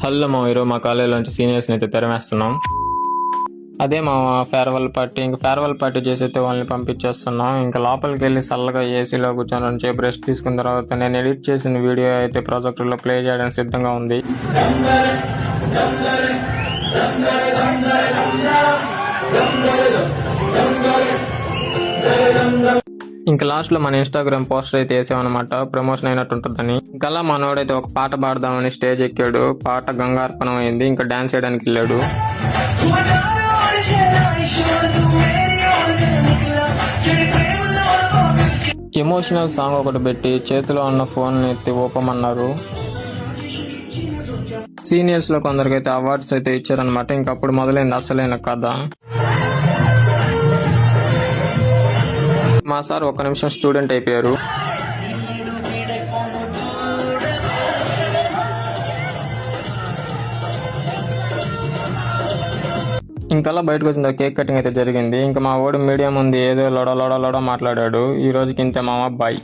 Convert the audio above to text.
Hello మా ఈరోజు మా కాలేజీలో నుంచి సీనియర్స్ని అయితే తెరమేస్తున్నాం. అదే మా ఫేర్వెల్ పార్టీ చేసి అయితే వాళ్ళని పంపించేస్తున్నాం. ఇంకా లోపలికి వెళ్ళి చల్లగా ఏసీలో కూర్చొని నుంచి రెస్ట్ తీసుకున్న తర్వాత నేను ఎడిట్ చేసిన వీడియో అయితే ప్రాజెక్టర్లో ప్లే చేయడానికి సిద్ధంగా ఉంది. ఇంకా లాస్ట్ లో మన ఇన్స్టాగ్రామ్ పోస్టర్ అయితే వేసామన్నమాట, ప్రమోషన్ అయినట్టు ఉంటుందని. ఇంకా అలా మనోడైతే ఒక పాట పాడదామని స్టేజ్ ఎక్కాడు. పాట గంగార్పణం అయింది. ఇంకా డాన్స్ చేయడానికి వెళ్ళాడు. ఎమోషనల్ సాంగ్ ఒకటి పెట్టి చేతిలో ఉన్న ఫోన్ ఎత్తి ఊపమన్నారు. సీనియర్స్ లో కొందరికైతే అవార్డ్స్ అయితే ఇచ్చారనమాట. ఇంకప్పుడు మొదలైంది అసలైన కథ. మా సార్ ఒక నిమిషం స్టూడెంట్ అయిపోయారు. ఇంకలా బయటకు వచ్చిన కేక్ కటింగ్ అయితే జరిగింది. ఇంకా మా ఓడి మీడియం ఉంది, ఏదో లొడ మాట్లాడాడు. ఈ రోజుకి ఇంతే మామ, బాయ్.